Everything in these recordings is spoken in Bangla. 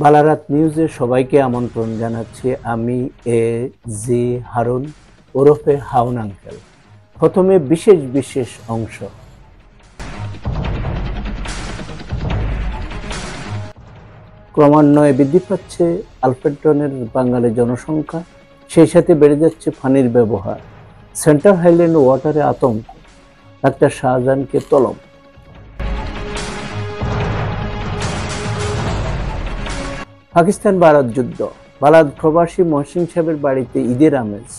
বালারাত নিউজে সবাইকে আমন্ত্রণ জানাচ্ছি। আমি জি হারুন ওরফে হাউন আঙ্কেল। প্রথমে বিশেষ অংশ। ক্রমান্বয়ে বৃদ্ধি পাচ্ছে আলফ্রেডটনের বাঙালি জনসংখ্যা, সেই সাথে বেড়ে যাচ্ছে পানির ব্যবহার। সেন্ট্রাল হাইল্যান্ড ওয়াটারে আতঙ্ক, ডাক্তার শাহজাহানকে তলব। পাকিস্তান ভারত যুদ্ধ, বালাদ প্রবাসী মহসিন সাহেবের বাড়িতে ঈদের আমেজ।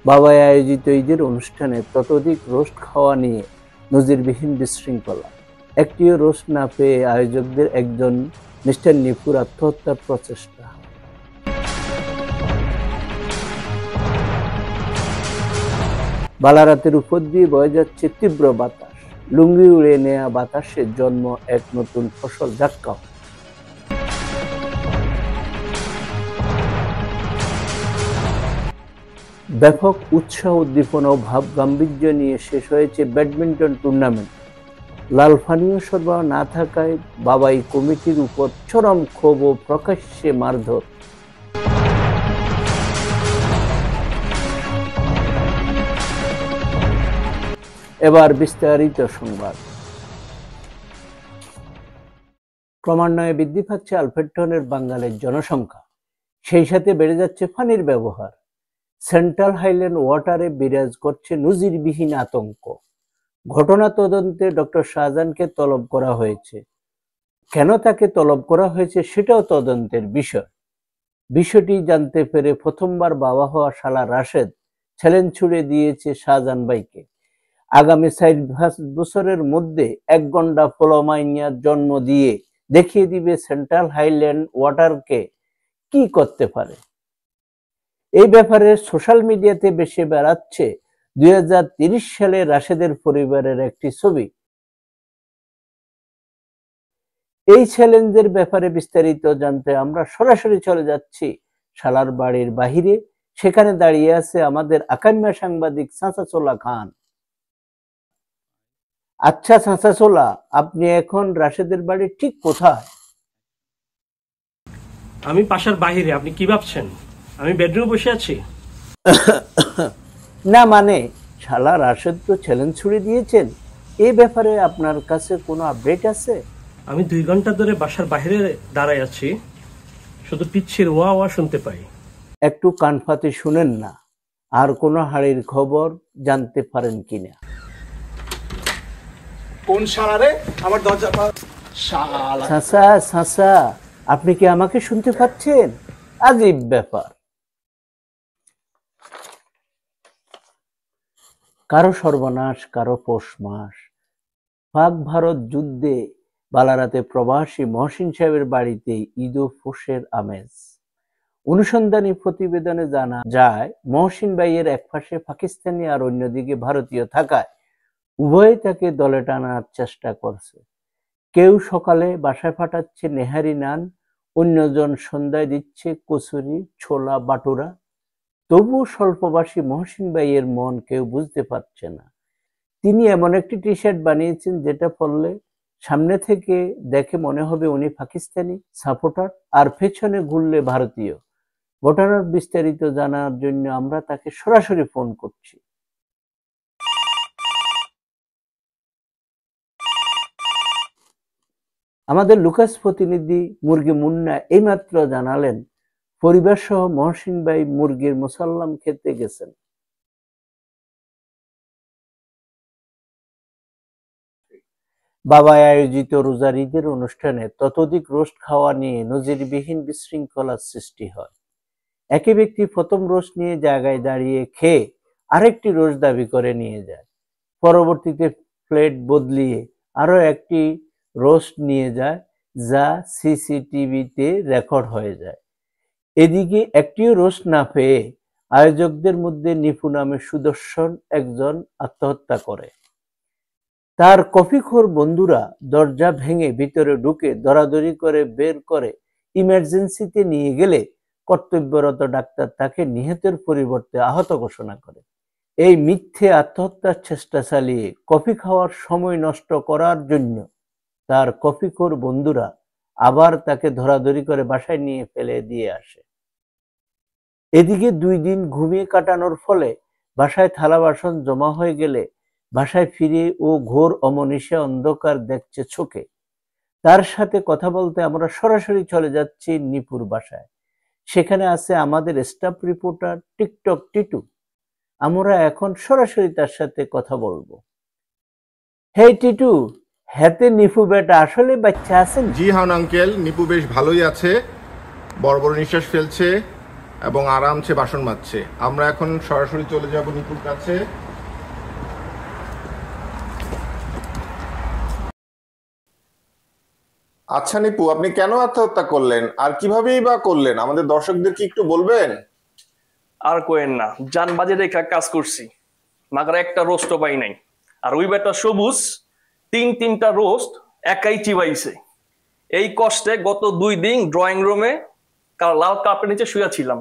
বাবায় আয়োজিত ঈদের অনুষ্ঠানে ততোধিক রোস্ট খাওয়া নিয়ে নজিরবিহীন বিশৃঙ্খলা। একটিও রোস্ট না পেয়ে আয়োজকদের একজন মিস্টার নিপুর আত্মহত্যার প্রচেষ্টা। বালারাতের উপর দিয়ে বয়ে যাচ্ছে তীব্র বাতাস, লুঙ্গি উড়ে নেয়া বাতাসে জন্ম এক নতুন ফসল ঝাটকা। ব্যাপক উৎসাহ উদ্দীপনা ও ভাব গাম্ভীর্য নিয়ে শেষ হয়েছে ব্যাডমিন্টন টুর্নামেন্ট। লাল পানীয় সরবরাহ না থাকায় বাবাই কমিটির উপর চরম ক্ষোভ ও প্রকাশ্যে মারধর। এবার বিস্তারিত সংবাদ। ক্রমান্বয়ে বৃদ্ধি পাচ্ছে আলফ্রেডটনের বাঙালির জনসংখ্যা, সেই সাথে বেড়ে যাচ্ছে পানির ব্যবহার। সেন্ট্রাল হাইল্যান্ড ওয়াটারে বিরাজ করছে নজিরবিহীন আতঙ্ক। ঘটনা তদন্তে ডক্টর শাহজাহানকে তলব করা হয়েছে। কেন তাকে তলব করা হয়েছে সেটাও তদন্তের বিষয়। বিষয়টি জানতে পেরে প্রথমবার বাবা হওয়া শালা রাশেদ চ্যালেঞ্জ ছুড়ে দিয়েছে শাহজাহান ভাইকে। আগামী 4-5 বছরের মধ্যে 1 ঘন্টা ফলমাইনিয়ার জন্ম দিয়ে দেখিয়ে দিবে সেন্ট্রাল হাইল্যান্ড ওয়াটারকে কি করতে পারে। এই ব্যাপারে সোশ্যাল মিডিয়াতে বেশি বেড়াচ্ছে 2030 সালে রাশেদের পরিবারের একটি ছবি। এই চ্যালেঞ্জের ব্যাপারে বিস্তারিত জানতে আমরা সরাসরি চলে যাচ্ছি শালার বাড়ির বাহিরে। সেখানে দাঁড়িয়ে আছে আমাদের আকাম্যা সাংবাদিক চাঁচাচোলা খান। আচ্ছা চাঁচাচোলা, আপনি এখন রাশেদের বাড়ি ঠিক কোথায়? আমি পাশার বাহিরে। আপনি কি ভাবছেন আমি বেডরুমে বসে আছি? না মানে, শালা রাশেদ তো চ্যালেঞ্জ ছুড়ে দিয়েছেন, এই ব্যাপারে আপনার কাছে কোনো আপডেট আছে? আমি 2 ঘন্টা ধরে বাসার বাইরে দাঁড়ায় আছি, শুধু পিচ্ছির ওয়া ওয়া শুনতে পাই। একটু কান পাতে শুনেন না, আর কোনো হাড়ির খবর জানতে পারেন কিনা? কোন শালারে আমার দরজা শালা? চাচা চাচা, আপনি কি আমাকে শুনতে পাচ্ছেন? আজীব ব্যাপার। কারো সর্বনাশ, কারো পৌষ মাস। পাক ভারত যুদ্ধে বালারাতে প্রবাসী মহসিন সাহেবের বাড়িতে ঈদ ও পৌষের আমেজ। অনুসন্ধানী প্রতিবেদনে জানা যায়, মহসিন ভাইয়ের এক পাশে পাকিস্তানি আর অন্যদিকে ভারতীয় থাকায় উভয়ে তাকে দলে টানার চেষ্টা করছে। কেউ সকালে বাসায় পাঠাচ্ছে নেহারি নান, অন্যজন সন্ধ্যায় দিচ্ছে কচুরি, ছোলা, বাটুরা। তবুও স্বল্পবাসী মহসিন ভাইয়ের মন কেউ বুঝতে পারছে না। তিনি এমন একটি টি শার্ট বানিয়েছেন যেটা পরলে সামনে থেকে দেখে মনে হবে উনি পাকিস্তানি সাপোর্টার, আর পেছনে ঘুরলে ভারতীয়। ঘটনার বিস্তারিত জানার জন্য আমরা তাকে সরাসরি ফোন করছি। আমাদের লুকাস প্রতিনিধি মুরগি মুন্না এইমাত্র জানালেন পরিবার সহ মহসিন ভাই মুরগির মুসাল্লাম খেতে গেছেন। বাবায় আয়োজিত রোজার ঈদের অনুষ্ঠানে ততোধিক রোস্ট খাওয়া নিয়ে নজিরবিহীন বিশৃঙ্খলার সৃষ্টি হয়। একই ব্যক্তি প্রথম রোস্ট নিয়ে জায়গায় দাঁড়িয়ে খেয়ে আরেকটি রোস্ট দাবি করে নিয়ে যায়। পরবর্তীতে প্লেট বদলিয়ে আরো একটি রোস্ট নিয়ে যায়, যা সিসিটিভিতে রেকর্ড হয়ে যায়। এদিকে একটিও রোস্ট না পেয়ে আয়োজকদের মধ্যে নিপু নামে সুদর্শন একজন আত্মহত্যা করে। তার কফিখোর বন্ধুরা দরজা ভেঙে ভিতরে ঢুকে দরাদরি করে বের করে ইমার্জেন্সিতে নিয়ে গেলে কর্তব্যরত ডাক্তার তাকে নিহতের পরিবর্তে আহত ঘোষণা করে। এই মিথ্যে আত্মহত্যার চেষ্টা চালিয়ে কফি খাওয়ার সময় নষ্ট করার জন্য তার কফিখোর বন্ধুরা আবার তাকে ধরাধরি করে বাসায় নিয়ে ফেলে দিয়ে আসে। এদিকে 2 দিন ঘুমিয়ে কাটানোর ফলে বাসায় থালা বাসন জমা হয়ে গেলে বাসায় ফিরে ও ঘোর অমনিশা অন্ধকার দেখছে চোখে। তার সাথে কথা বলতে আমরা সরাসরি চলে যাচ্ছি নিপুর বাসায়। সেখানে আছে আমাদের স্টাফ রিপোর্টার টিকটক টিটু। আমরা এখন সরাসরি তার সাথে কথা বলবো। হেই টিটু, হাতে নিপু বেটা আসলে বাচ্চা আছেন? জি হ্যাঁ আঙ্কেল, নিপু বেশ ভালোই আছে, বড় বড় নিঃশ্বাস ফেলছে এবং আরামসে বাসন মাজছে। আমরা এখন সরাসরি চলে যাব নিপুর কাছে। আচ্ছা নিপু, আপনি কেন আত্মহত্যা করলেন আর কিভাবেই বা করলেন, আমাদের দর্শকদের কি একটু বলবেন? আর কোয়েন না, জানবাজে রেখা কাজ করছি, মাগার একটা রোস্টও পাই নাই। আর ওই বেটা সবুজ তিনটা রোস্ট একাই চিবাইছে। এই কষ্টে গত 2 দিন ড্রয়িং রুমে লাল কাপের নিচে শুয়ে ছিলাম।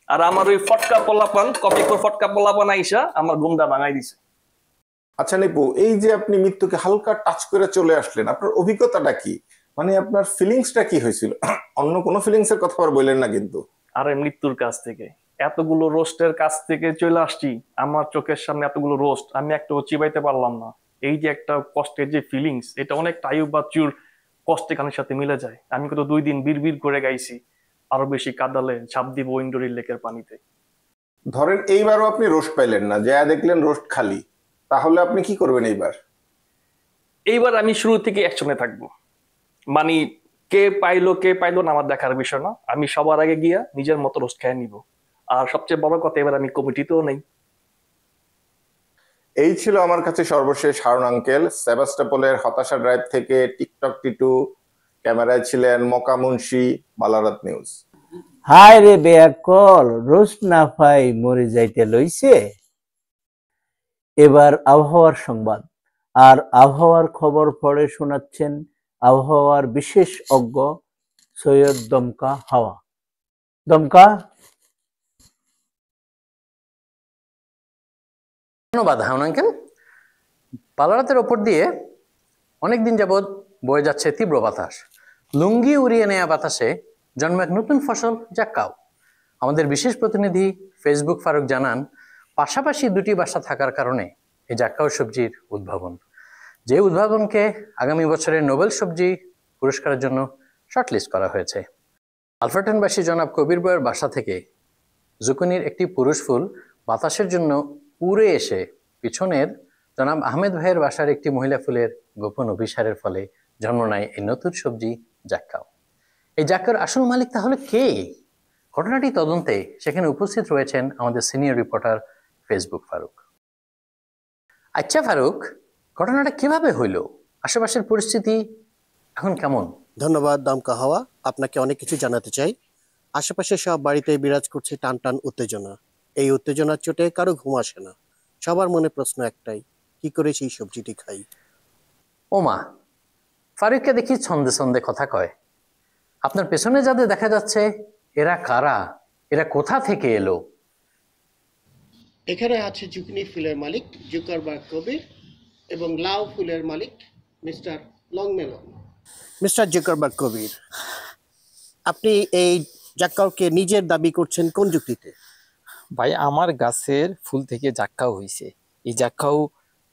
আর আমার ওই ফটকা পোলাপান, কপিকোর ফটকা পোলাপান আইসা আমার ঘুমটা ভাঙাই দিছে। আচ্ছা নিপু, এই যে আপনি মৃত্যুকে হালকা টাচ করে চলে আসলেন, আপনার অভিজ্ঞতাটা কি, মানে আপনার ফিলিংসটা কি হয়েছিল? অন্য কোনো ফিলিংস এর কথা আর বললেন না কিন্তু। আরে মৃত্যুর কাছ থেকে, এতগুলো রোস্টের কাছ থেকে চলে আসছি, আমার চোখের সামনে এতগুলো রোস্ট আমি একটা চিবাইতে পারলাম না। এই যে একটা কষ্টের যে ফিলিংস, এটা অনেকটা আয়ুব বাচ্চুর কষ্টে গানের সাথে মিলে যায়। আমি কত 2 দিন বিড়বিড় করে গাইছি, আরো বেশি কাঁদালে ঝাঁপ দিব ইন্ডোরির লেকের পানিতে। ধরেন এইবারও আপনি রোস্ট পাইলেন না, যা দেখলেন রোস্ট খালি, তাহলে আপনি কি করবেন এইবার? এইবার আমি শুরু থেকে অ্যাকশনে থাকবো। মানে কে পাইলো না আমার দেখার বিষয় না, আমি সবার আগে গিয়া নিজের মতো রোস্ট খেয়ে নিব। আর সবচেয়ে বড় কথা, এবার আমি কমিটিতেও নেই। এই ছিল আমার কাছে সর্বশেষ হারুন আঙ্কেল। সেভাস্টোপলের হতাশা ড্রাইভ থেকে টিকটক টিটু, ক্যামেরায় ছিলেন মকা মুন্সি, বালারাত নিউজ। হায় রে বেয়াকল, রোস্ট না পাই মরে যাইতে লইছে। এবার আবহাওয়ার সংবাদ। আর আবহাওয়ার খবর পড়ে শোনাচ্ছেন আবহাওয়ার বিশেষ অজ্ঞ সৈয়দ দমকা হাওয়া। দমকা। ধন্যবাদ হারুন আঙ্কেল। বালারাতের ওপর দিয়ে অনেকদিন যাবৎ বয়ে যাচ্ছে তীব্র বাতাস। লুঙ্গি উড়িয়ে নেয়া বাতাসে জন্ম এক নতুন ফসল, জাক্কাও। আমাদের বিশেষ প্রতিনিধি ফেসবুক ফারুক জানান, পাশাপাশি 2টি বাসা থাকার কারণে এই জাক্কাও সবজির উদ্ভাবন, যে উদ্ভাবনকে আগামী বছরের নোবেল সবজি পুরস্কারের জন্য শর্টলিস্ট করা হয়েছে। আলফারটনবাসী জনাব কবির বয়ের বাসা থেকে জুকুনির একটি পুরুষ ফুল বাতাসের জন্য উড়ে এসে পিছনের জনাব আহমেদ ভাইয়ের বাসার একটি মহিলা ফুলের গোপন অভিসারের ফলে জন্ম নেয় এই নতুন সবজি জাক্কাও। এই জাক্কাওর আসল মালিক তাহলে কে? ঘটনাটি তদন্তে সেখানে উপস্থিত রয়েছেন আমাদের সিনিয়র রিপোর্টার ফেসবুক ফারুক। আচ্ছা ফারুক, ঘটনাটা কিভাবে হইল? আশেপাশের পরিস্থিতি এখন কেমন? ধন্যবাদ দমকা হাওয়া, আপনাকে অনেক কিছু জানাতে চাই। আশেপাশে সব বাড়িতে বিরাজ করছে টান টান উত্তেজনা। এই উত্তেজনার চোটে কারো ঘুম আসে না। সবার মনে প্রশ্ন একটাই, কি করে সেই সবজিটি খাই? ওমা, ফারুককে দেখি ছন্দে ছন্দে কথা কয়। আপনার পেছনে যাদের দেখা যাচ্ছে, এরা কারা? এরা কোথা থেকে এলো? এখানে আছে জুকিনি ফুলের মালিক জুকারবার্গ কবির এবং লাউ ফুলের মালিক মিস্টার লংমেলন। মিস্টার জুকারবার্গ কবির, আপনি এই জাক্কাওকে নিজের দাবি করছেন কোন যুক্তিতে? ভাই, আমার গাছের ফুল থেকে জাক্কাও হইছে। এই জাক্কাও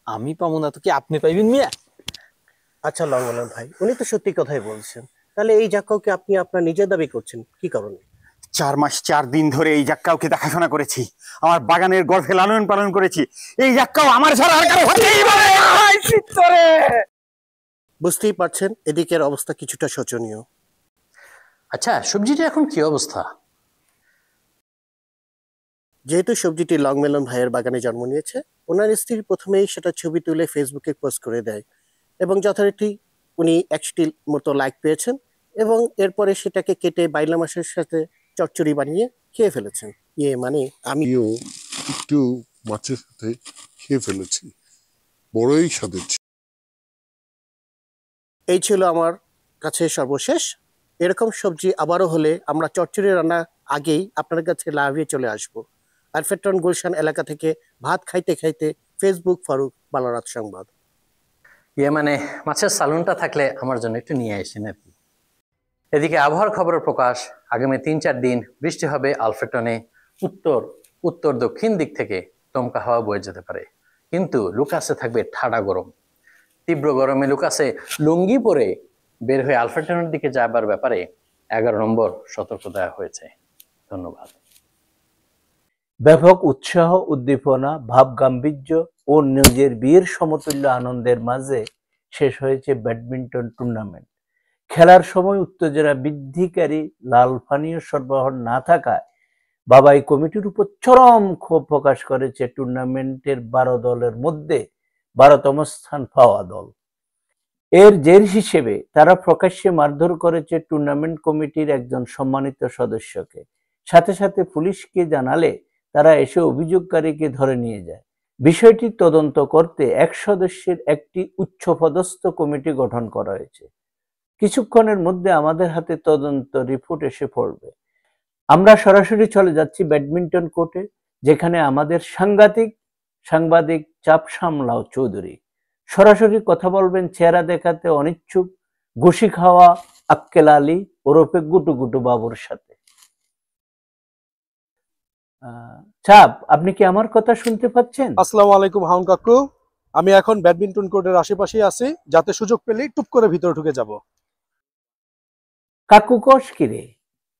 আমি পাবো না তো কি আপনি পাইবেন মিয়া? আচ্ছা লংমেলন ভাই, উনি তো সত্যি কথাই বলছেন। তাহলে এই জাক্কাওকে আপনি আপনার নিজের দাবি করছেন কি কারণে? 4 মাস 4 দিন ধরে এই জাক্কাওকে দেখাশোনা করেছি, আমার বাগানের গর্ভে লালন পালন করেছি। এই জাক্কাও আমার ছাড়া আর কারো হতেই পারে না। বুঝতেই পারছেন এদিকের অবস্থা কিছুটা শোচনীয়। আচ্ছা, সবজিটা এখন কি অবস্থা? যেহেতু সবজিটি লংমেলন ভাইয়ের বাগানে জন্ম নিয়েছে, ওনার স্ত্রী প্রথমেই সেটা ছবি তুলে ফেসবুকে পোস্ট করে দেয় এবং যথারীতি উনি 100টির মতো লাইক পেয়েছেন এবং এরপরে সেটাকে কেটে বাইলা মাছের সাথে চচ্চড়ি বানিয়ে খেয়ে ফেলেছেন। মানে আমিও একটু মাছের সাথে খেয়ে ফেলেছি, বড়ই স্বাদের ছিল। এই ছিল আমার কাছে সর্বশেষ। এরকম সবজি আবারও হলে আমরা চচ্চড়ি রান্না আগেই আপনার কাছে লাভিয়ে চলে আসব। আরফেটন গুলশান এলাকা থেকে ভাত খাইতে খাইতে, ফেসবুক ফারুক, বালারাত সংবাদ। মানে মাছের সালুনটা থাকলে আমার জন্য একটু নিয়ে আসেন আর কি। এদিকে আবহাওয়ার খবরের প্রকাশ, আগামী ৩-৪ দিন বৃষ্টি হবে আলফ্রেটনে। উত্তর দক্ষিণ দিক থেকে দমকা হাওয়া বয়ে যেতে পারে, কিন্তু লুকাসে থাকবে ঠাডা গরম। তীব্র গরমে লুকাসে লুঙ্গি পরে বের হয়ে আলফ্রেটনের দিকে যাবার ব্যাপারে 11 নম্বর সতর্ক দেওয়া হয়েছে। ধন্যবাদ। ব্যাপক উৎসাহ, উদ্দীপনা, ভাব গাম্ভীর্য ও নিজের বিয়ের সমতুল্য আনন্দের মাঝে শেষ হয়েছে ব্যাডমিন্টন টুর্নামেন্ট। খেলার সময় উত্তেজনা বৃদ্ধিকারী লাল পানীয় সরবরাহ না থাকায় বাবাই কমিটির উপর চরম ক্ষোভ প্রকাশ করেছে টুর্নামেন্টের 12 দলের মধ্যে 12তম স্থান পাওয়া দল। এর জের হিসেবে তারা প্রকাশ্যে মারধর করেছে টুর্নামেন্ট কমিটির একজন সম্মানিত সদস্যকে। সাথে সাথে পুলিশকে জানালে তারা এসে অভিযোগকারীকে ধরে নিয়ে যায়। বিষয়টি তদন্ত করতে 1 সদস্যের একটি উচ্চপদস্থ কমিটি গঠন করা হয়েছে। কিছুক্ষণের মধ্যে আমাদের হাতে তদন্ত রিপোর্ট এসে পড়বে। আমরা সরাসরি চলে যাচ্ছি ব্যাডমিন্টন কোর্টে, যেখানে আমাদের সাংবাদিক চাপ সামলাও চৌধুরী সরাসরি কথা বলবেন চেহারা দেখাতে অনিচ্ছুক ঘুষি খাওয়া আক্কেল আলী ওরফে গুটু গুটু বাবুর সাথে। চাপ, আপনি কি আমার কথা শুনতে পাচ্ছেন? আসসালামু আলাইকুম হাউন কাকু, আমি এখন ব্যাডমিন্টন কোর্টের আশেপাশেই আছি, যাতে সুযোগ পেলেই টুপ করে ভিতরে ঢুকে যাব। কাকু কস কিরে?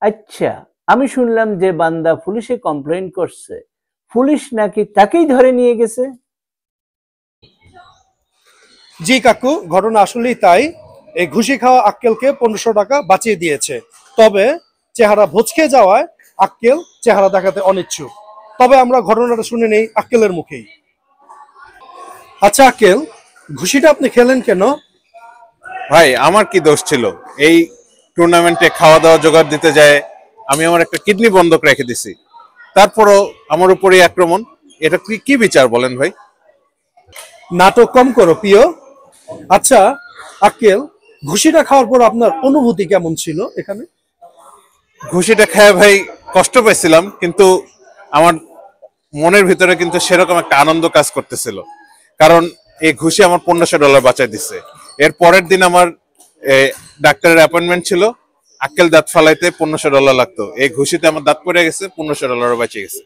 আচ্ছা, আমি শুনলাম যে বান্দা পুলিশে কমপ্লেইন করছে, পুলিশ নাকি তাকেই ধরে নিয়ে গেছে। জি কাকু, ঘটনা আসলেই তাই। এই ঘুষি খাওয়া আক্কেলকে 1500 টাকা বাঁচিয়ে দিয়েছে। তবে চেহারা ভোঁচকে যাওয়ায় আক্কেল চেহারা দেখাতে অনিচ্ছুক। তবে আমরা ঘটনাটা শুনে নেই আক্কেলের মুখেই। আচ্ছা আক্কেল, ঘুষিটা আপনি খেলেন কেন? ভাই, আমার কি দোষ ছিল? এই টুর্নামেন্টে খাওয়া দাওয়া জোগাড় দিতে যায় আমি আমার একটা কিডনি বন্ধক রেখে দিছি, তারপরও আমার উপরে আক্রমণ। এটা কি বিচার বলেন ভাই? নাটক কম করো প্রিয়। আচ্ছা আক্কেল, ঘুষিটা খাওয়ার পর আপনার অনুভূতি কেমন ছিল? এখানে ঘুষিটা খেয়ে ভাই কষ্ট পেয়েছিলাম, কিন্তু আমার মনের ভিতরে কিন্তু সেরকম একটা আনন্দ কাজ করতেছিল, কারণ এই ঘুষি আমার $1500 বাঁচাই দিচ্ছে। এর পরের দিন আমার ডাক্তারের অ্যাপয়েন্টমেন্ট ছিল, আক্কেল দাঁত ফালাইতে $1500 লাগতো। এই ঘুষিতে আমার দাঁত পড়ে গেছে, $1500 বাঁচে গেছে।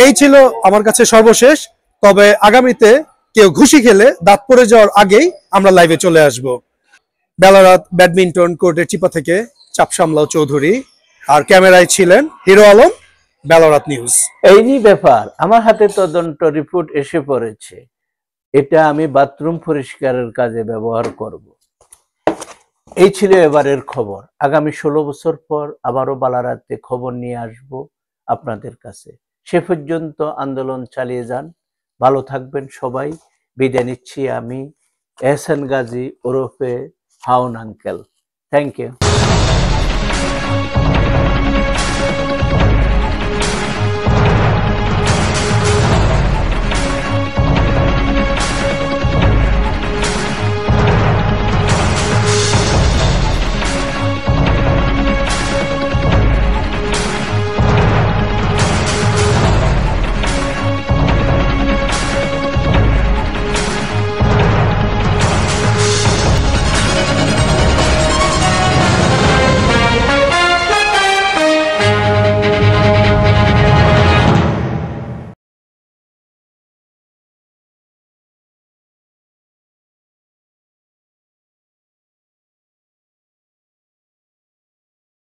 এই ছিল আমার কাছে সর্বশেষ। তবে আগামীতে কেউ ঘুষি খেলে দাঁত পড়ে যাওয়ার আগেই আমরা লাইভে চলে আসব। বেলারাত ব্যাডমিন্টন কোর্টের চিপা থেকে চাপ সামলাও চৌধুরী, আর ক্যামেরায় ছিলেন হিরো আলম, বেলারাত নিউজ। এই যে ব্যাপার, আমার হাতে তদন্ত রিপোর্ট এসে পড়েছে। এটা আমি বাথরুম পরিষ্কারের কাজে ব্যবহার করব। এই ছিল এবারের খবর। আগামী 16 বছর পর আবারও বালারাতে খবর নিয়ে আসব আপনাদের কাছে। সে পর্যন্ত আন্দোলন চালিয়ে যান। ভালো থাকবেন সবাই। বিদায় নিচ্ছি আমি, এহসান গাজী ওরফে হাউন আঙ্কেল। Thank you.